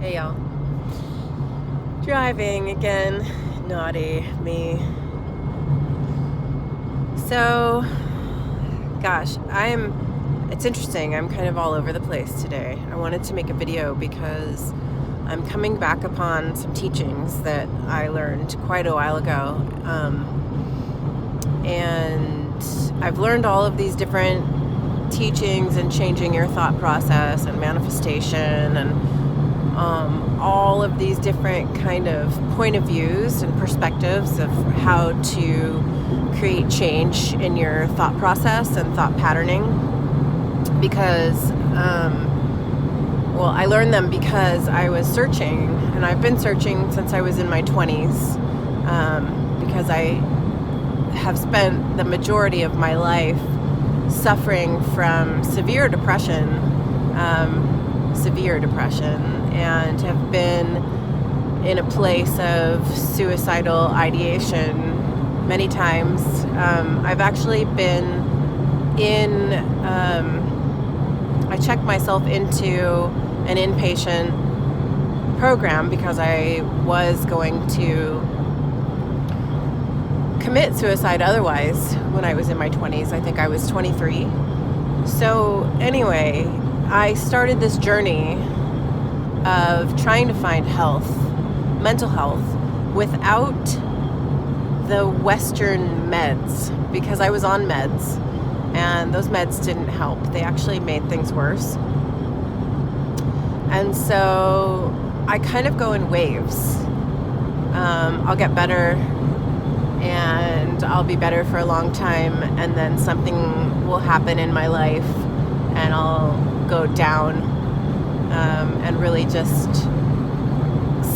Hey y'all. Driving again. Naughty me. So, gosh, it's interesting. I'm kind of all over the place today. I wanted to make a video because I'm coming back upon some teachings that I learned quite a while ago. And I've learned all of these different teachings and changing your thought process and manifestation and all of these different kind of point of views and perspectives of how to create change in your thought process and thought patterning. Because, I learned them because I was searching, and I've been searching since I was in my 20s, because I have spent the majority of my life suffering from severe depression, and have been in a place of suicidal ideation many times. I've actually been I checked myself into an inpatient program because I was going to commit suicide otherwise when I was in my 20s. I think I was 23. So anyway, I started this journey of trying to find mental health, without the Western meds, because I was on meds, and those meds didn't help. They actually made things worse. And so I kind of go in waves. I'll get better, and I'll be better for a long time, and then something will happen in my life, and I'll go down and really just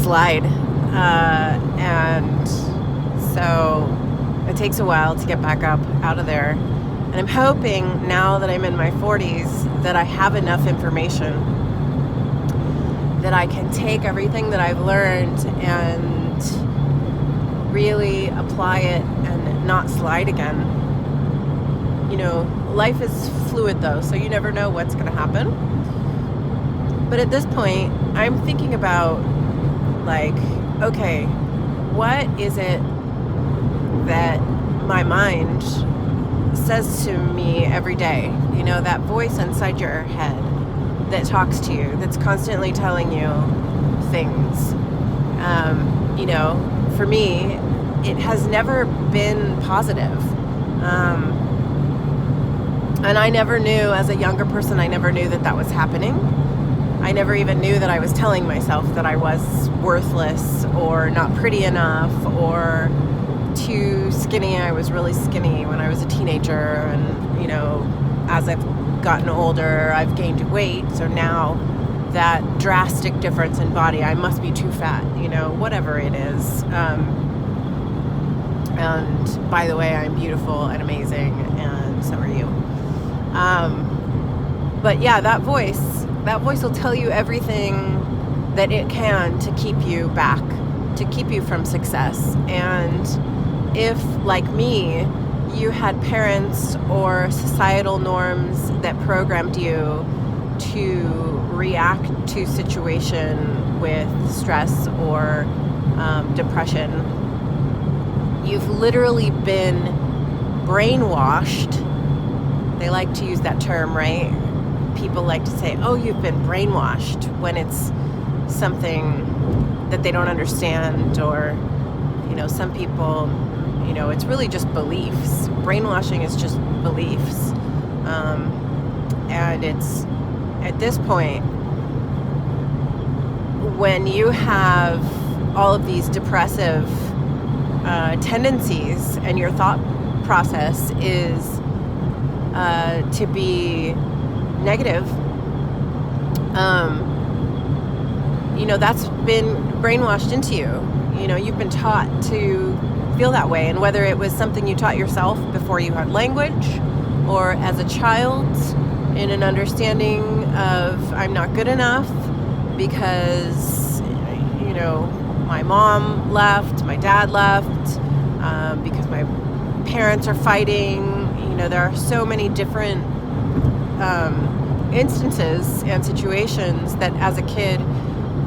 slide. And so it takes a while to get back up out of there. And I'm hoping now that I'm in my 40s that I have enough information that I can take everything that I've learned and really apply it and not slide again. You know, life is fluid though, so you never know what's going to happen. But at this point, I'm thinking about, okay, what is it that my mind says to me every day? You know, that voice inside your head that talks to you, that's constantly telling you things. For me, it has never been positive. And I never knew, as a younger person, I never knew that was happening. I never even knew that I was telling myself that I was worthless or not pretty enough or too skinny. I was really skinny when I was a teenager, and as I've gotten older, I've gained weight, so now that drastic difference in body, I must be too fat, whatever it is. And by the way, I'm beautiful and amazing, and so are you. But yeah, that voice will tell you everything that it can to keep you back, to keep you from success. And if, like me, you had parents or societal norms that programmed you to react to situation with stress or depression, you've literally been brainwashed. They like to use that term, right? People like to say, oh, you've been brainwashed, when it's something that they don't understand, or some people, it's really just beliefs. Brainwashing is just beliefs. And it's, at this point, when you have all of these depressive tendencies and your thought process is to be negative, that's been brainwashed into you. You've been taught to feel that way, and whether it was something you taught yourself before you had language, or as a child in an understanding of I'm not good enough because my mom left, my dad left, because my parents are fighting. There are so many different instances and situations that as a kid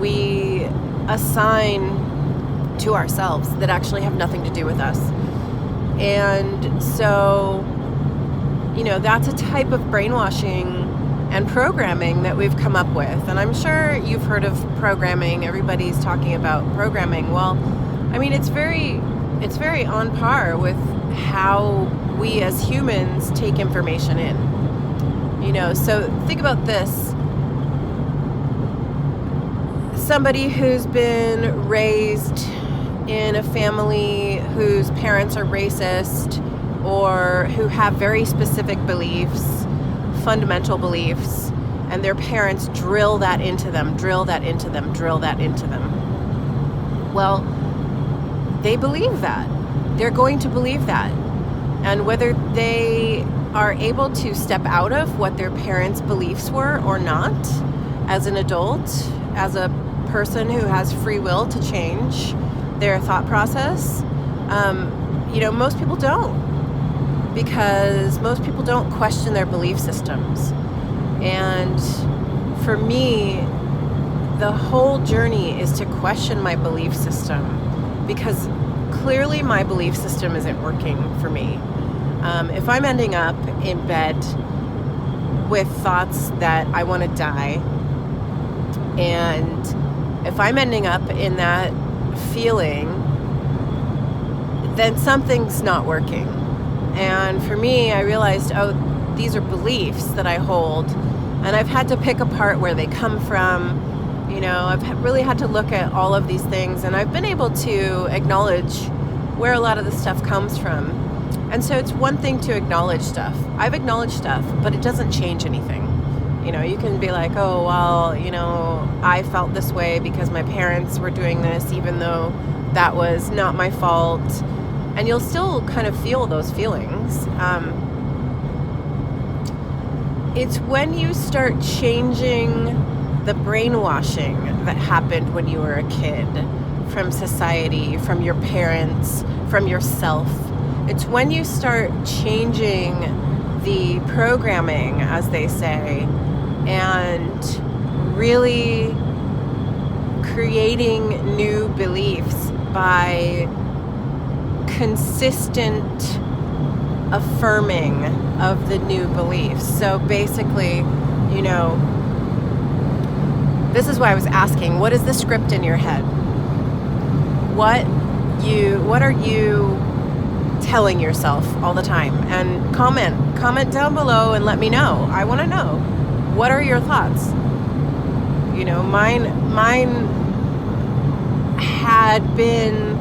we assign to ourselves that actually have nothing to do with us. And so, that's a type of brainwashing and programming that we've come up with. And I'm sure you've heard of programming. Everybody's talking about programming. Well, it's very on par with how we as humans take information in. So think about this. Somebody who's been raised in a family whose parents are racist, or who have very specific beliefs, fundamental beliefs, and their parents drill that into them. Well, they believe that. They're going to believe that. And whether they are able to step out of what their parents' beliefs were or not, as an adult, as a person who has free will to change their thought process, most people don't. Because most people don't question their belief systems. And for me, the whole journey is to question my belief system, because clearly my belief system isn't working for me. If I'm ending up in bed with thoughts that I want to die, and if I'm ending up in that feeling, then something's not working. And for me, I realized, these are beliefs that I hold, and I've had to pick apart where they come from. I've really had to look at all of these things, and I've been able to acknowledge where a lot of the stuff comes from. And so it's one thing to acknowledge stuff. I've acknowledged stuff, but it doesn't change anything. You can be like, oh, well, I felt this way because my parents were doing this, even though that was not my fault. And you'll still kind of feel those feelings. It's when you start changing the brainwashing that happened when you were a kid, from society, from your parents, from yourself. It's when you start changing the programming, as they say, and really creating new beliefs by consistent affirming of the new beliefs. So basically, this is why I was asking, what is the script in your head? What are you telling yourself all the time? And comment down below and let me know. I want to know, what are your thoughts? Mine had been,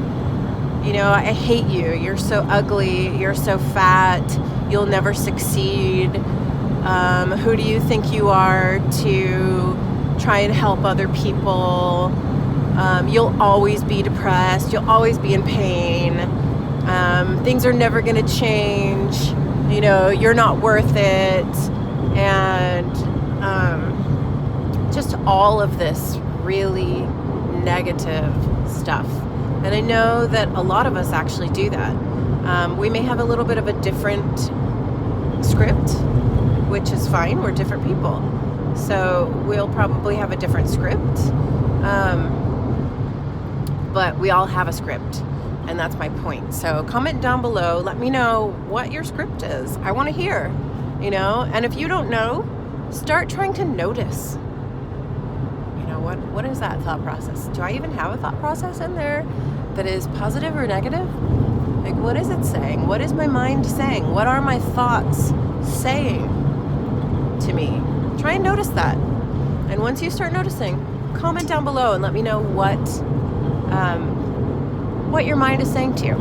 I hate you, you're so ugly, you're so fat, you'll never succeed, who do you think you are to try and help other people, you'll always be depressed, you'll always be in pain, things are never going to change, you're not worth it, and just all of this really negative stuff. And I know that a lot of us actually do that. We may have a little bit of a different script, which is fine. We're different people. So we'll probably have a different script. But we all have a script. And that's my point. So comment down below. Let me know what your script is. I want to hear, And if you don't know, start trying to notice. What is that thought process? Do I even have a thought process in there that is positive or negative? Like, what is it saying? What is my mind saying? What are my thoughts saying to me? Try and notice that. And once you start noticing, comment down below and let me know what your mind is saying to you.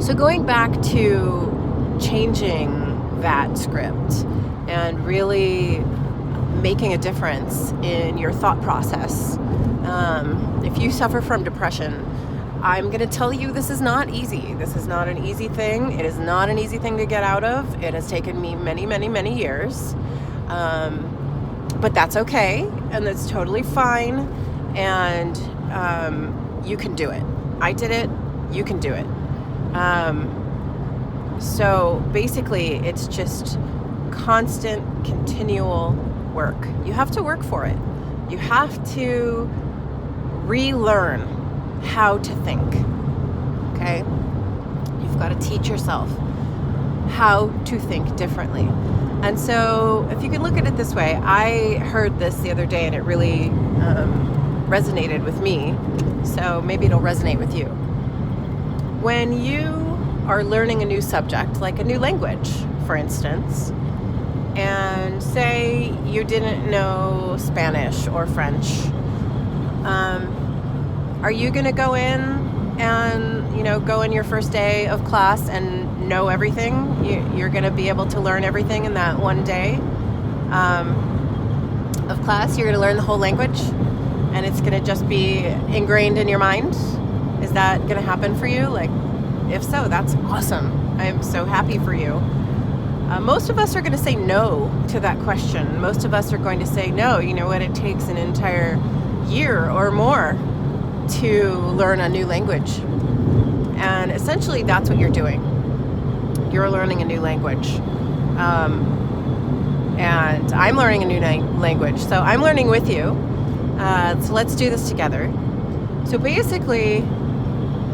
So going back to changing that script and really making a difference in your thought process. If you suffer from depression, I'm going to tell you this is not easy. This is not an easy thing. It is not an easy thing to get out of. It has taken me many, many, many years. But that's okay. And that's totally fine. And you can do it. I did it. You can do it. So basically, it's just constant, continual work. You have to work for it. You have to relearn how to think, okay? You've got to teach yourself how to think differently. And so if you can look at it this way, I heard this the other day and it really resonated with me, so maybe it'll resonate with you. When you are learning a new subject, like a new language, for instance, and say you didn't know Spanish or French, are you going to go in and, go in your first day of class and know everything? You're going to be able to learn everything in that one day of class? You're going to learn the whole language, and it's going to just be ingrained in your mind? Is that going to happen for you? If so, that's awesome. I'm so happy for you. Most of us are going to say no to that question. Most of us are going to say no. You know what? It takes an entire year or more to learn a new language. And essentially, that's what you're doing. You're learning a new language. And I'm learning a new language. So I'm learning with you. So let's do this together. So basically,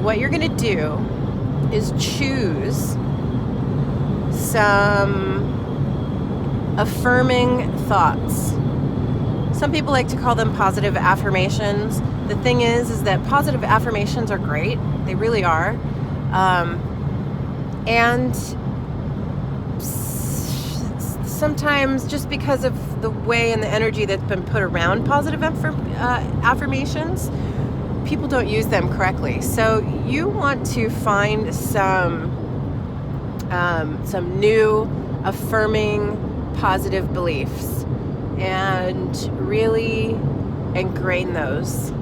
what you're going to do is choose some affirming thoughts. Some people like to call them positive affirmations. The thing is that positive affirmations are great. They really are. And sometimes just because of the way and the energy that's been put around positive affirmations, people don't use them correctly. So you want to find some new affirming positive beliefs and really ingrain those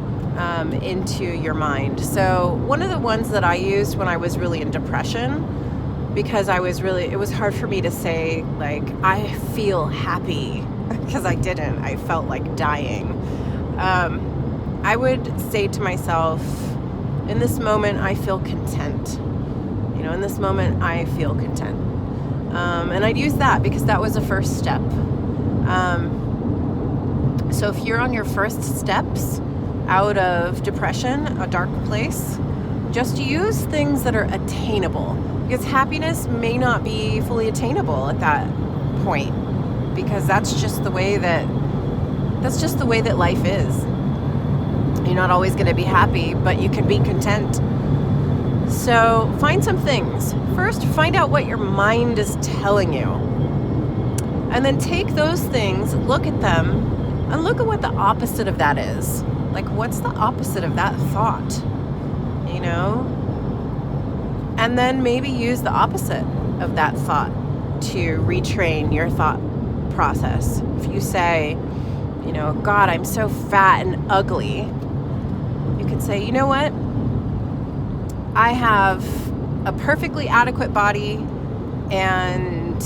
into your mind. So one of the ones that I used when I was really in depression, because it was hard for me to say, I feel happy, because I didn't. I felt like dying. I would say to myself, in this moment, I feel content. In this moment, I feel content. And I'd use that because that was the first step. So if you're on your first steps out of depression, a dark place, just use things that are attainable, because happiness may not be fully attainable at that point, because that's just the way that life is. You're not always going to be happy, but you can be content. So find some things. First, find out what your mind is telling you. And then take those things, look at them, and look at what the opposite of that is. What's the opposite of that thought? And then maybe use the opposite of that thought to retrain your thought process. If you say, God, I'm so fat and ugly, you could say, you know what? I have a perfectly adequate body, and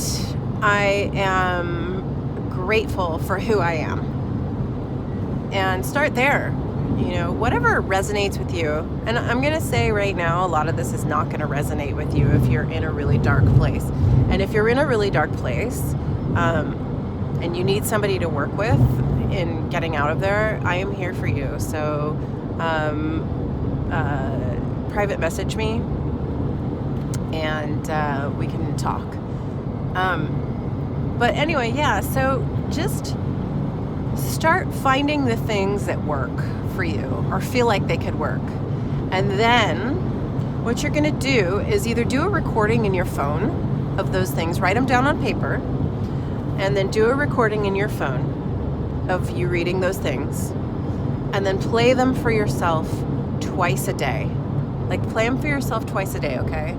I am grateful for who I am. And start there. Whatever resonates with you. And I'm going to say right now, a lot of this is not going to resonate with you if you're in a really dark place. And if you're in a really dark place, and you need somebody to work with in getting out of there, I am here for you. So, private message me, and we can talk. But anyway, yeah, so just start finding the things that work for you or feel like they could work. And then what you're going to do is either do a recording in your phone of those things, write them down on paper, and then do a recording in your phone of you reading those things, and then play them for yourself twice a day. Play them for yourself twice a day, okay?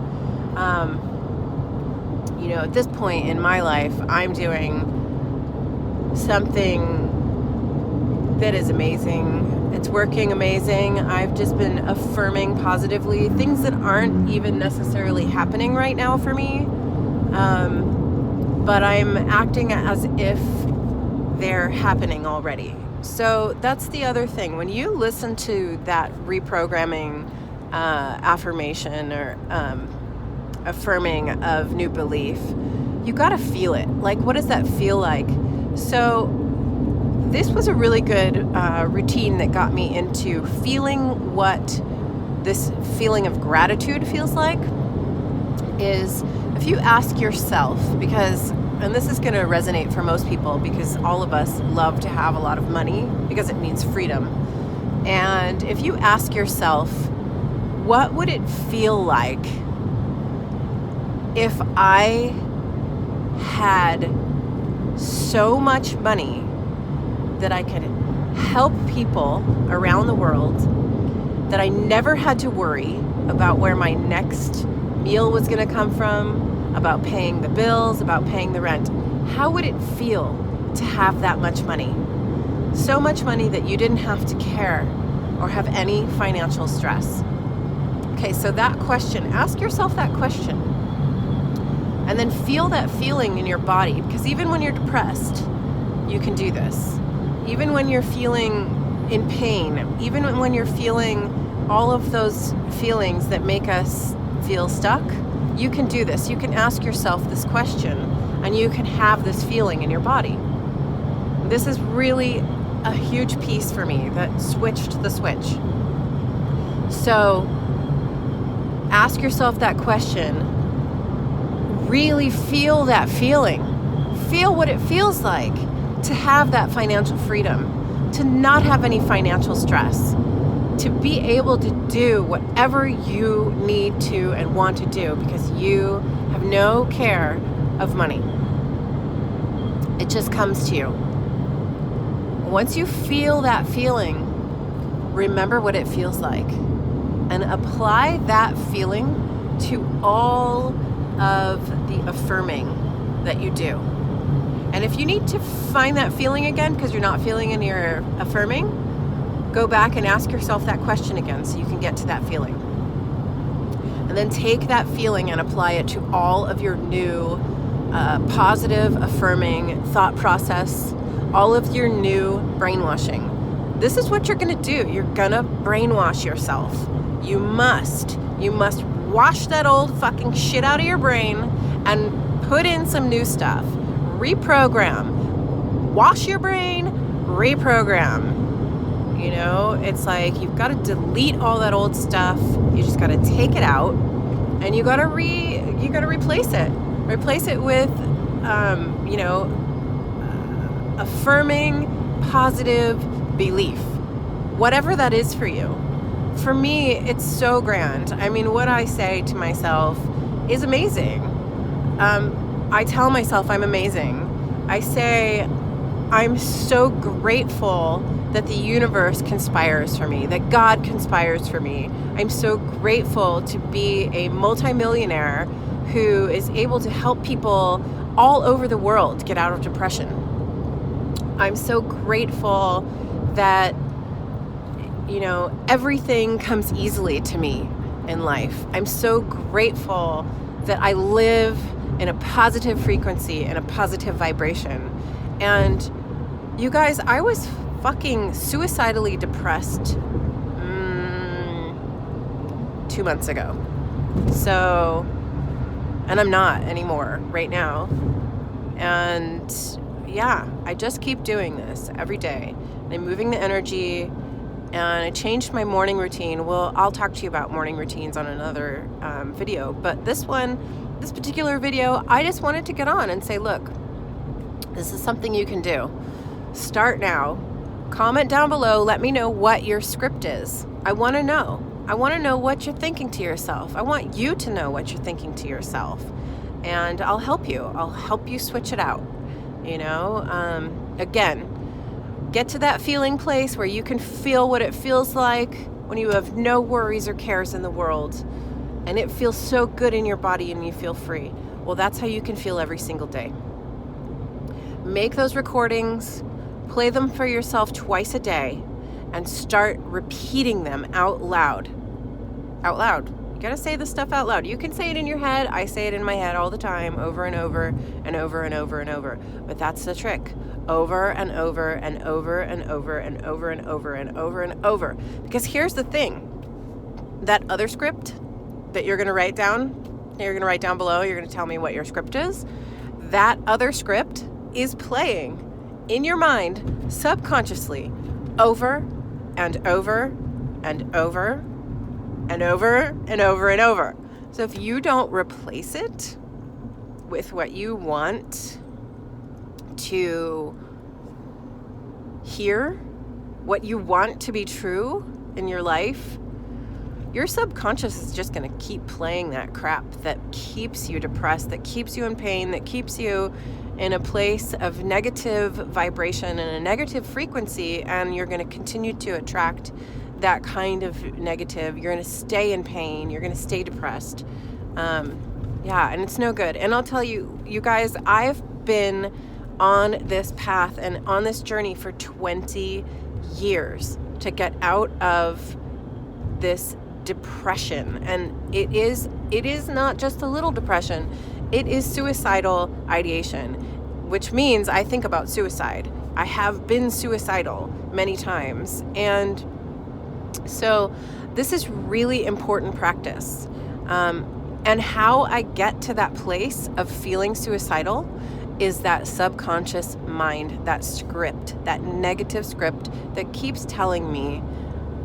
At this point in my life, I'm doing something that is amazing. It's working amazing. I've just been affirming positively things that aren't even necessarily happening right now for me. But I'm acting as if they're happening already. So that's the other thing. When you listen to that reprogramming affirmation or affirming of new belief, you got to feel it. What does that feel like? So this was a really good routine that got me into feeling what this feeling of gratitude feels like. Is if you ask yourself, and this is going to resonate for most people because all of us love to have a lot of money because it means freedom. And if you ask yourself, what would it feel like if I had so much money that I could help people around the world, that I never had to worry about where my next meal was going to come from, about paying the bills, about paying the rent. How would it feel to have that much money? So much money that you didn't have to care or have any financial stress. Okay, so that question, ask yourself that question. And then feel that feeling in your body, because even when you're depressed, you can do this. Even when you're feeling in pain, even when you're feeling all of those feelings that make us feel stuck, you can do this. You can ask yourself this question and you can have this feeling in your body. This is really a huge piece for me that switched the switch. So ask yourself that question. Really feel that feeling. Feel what it feels like to have that financial freedom, to not have any financial stress, to be able to do whatever you need to and want to do because you have no care of money. It just comes to you. Once you feel that feeling, remember what it feels like and apply that feeling to all of the affirming that you do. And if you need to find that feeling again because you're not feeling in your affirming, go back and ask yourself that question again so you can get to that feeling. And then take that feeling and apply it to all of your new positive, affirming thought process, all of your new brainwashing. This is what you're going to do. You're going to brainwash yourself. You must wash that old fucking shit out of your brain and put in some new stuff. Reprogram. Wash your brain, reprogram. You know, it's like you've got to delete all that old stuff. You just got to take it out and you got to replace it. Replace it with affirming positive belief. Whatever that is for you. For me, it's so grand. I mean, what I say to myself is amazing. I tell myself I'm amazing. I say I'm so grateful that the universe conspires for me, that God conspires for me. I'm so grateful to be a multimillionaire who is able to help people all over the world get out of depression. I'm so grateful that, everything comes easily to me in life. I'm so grateful that I live in a positive frequency and a positive vibration. And you guys, I was fucking suicidally depressed 2 months ago. So, and I'm not anymore right now. And yeah, I just keep doing this every day. I'm moving the energy and I changed my morning routine. Well, I'll talk to you about morning routines on another video. But this particular video, I just wanted to get on and say, look, this is something you can do. Start now. Comment down below. Let me know what your script is. I want to know. I want to know what you're thinking to yourself. I want you to know what you're thinking to yourself. And I'll help you. I'll help you switch it out. Again, get to that feeling place where you can feel what it feels like when you have no worries or cares in the world. And it feels so good in your body and you feel free. Well, that's how you can feel every single day. Make those recordings, play them for yourself twice a day, and start repeating them out loud. Out loud. You gotta say this stuff out loud. You can say it in your head. I say it in my head all the time, over and over and over and over and over. But that's the trick. Over and over and over and over and over and over and over and over. Because here's the thing. That other script that you're gonna write down below, you're gonna tell me what your script is. That other script is playing in your mind subconsciously over and over and over and over and over and over. So if you don't replace it with what you want to hear, what you want to be true in your life, your subconscious is just going to keep playing that crap that keeps you depressed, that keeps you in pain, that keeps you in a place of negative vibration and a negative frequency, and you're going to continue to attract that kind of negative. You're going to stay in pain. You're going to stay depressed. And it's no good. And I'll tell you, you guys, I've been on this path and on this journey for 20 years to get out of this depression. And it is not just a little depression. It is suicidal ideation, which means I think about suicide. I have been suicidal many times. And so this is really important practice. And how I get to that place of feeling suicidal is that subconscious mind, that script, that negative script that keeps telling me,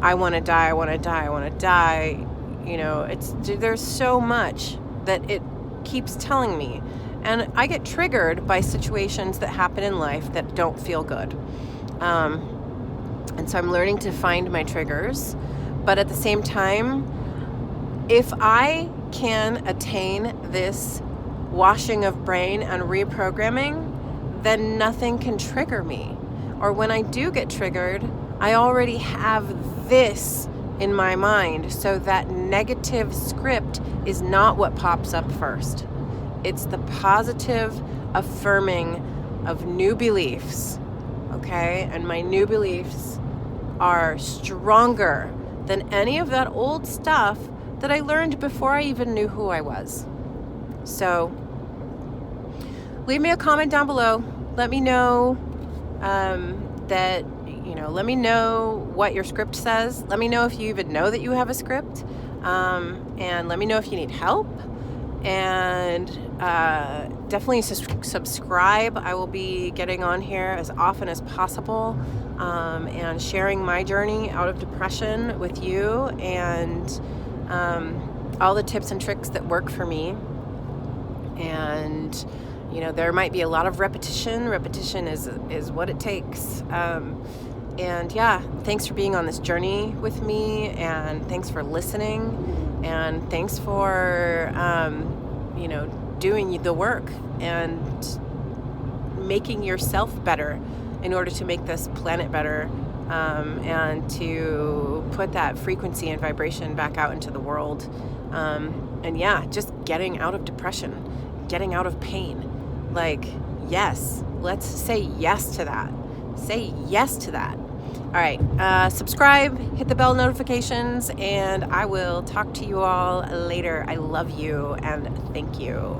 I want to die, I want to die, I want to die. There's so much that it keeps telling me. And I get triggered by situations that happen in life that don't feel good. And so I'm learning to find my triggers. But at the same time, if I can attain this washing of brain and reprogramming, then nothing can trigger me. Or when I do get triggered, I already have this in my mind. So that negative script is not what pops up first. It's the positive affirming of new beliefs, okay? And my new beliefs are stronger than any of that old stuff that I learned before I even knew who I was. So leave me a comment down below. Let me know let me know what your script says. Let me know if you even know that you have a script. And let me know if you need help. And definitely subscribe. I will be getting on here as often as possible and sharing my journey out of depression with you and all the tips and tricks that work for me. And there might be a lot of repetition. Repetition is what it takes. And thanks for being on this journey with me, and thanks for listening, and thanks for doing the work and making yourself better in order to make this planet better, and to put that frequency and vibration back out into the world. Just getting out of depression, getting out of pain. Yes, let's say yes to that. Say yes to that. All right, subscribe, hit the bell notifications, and I will talk to you all later. I love you, and thank you.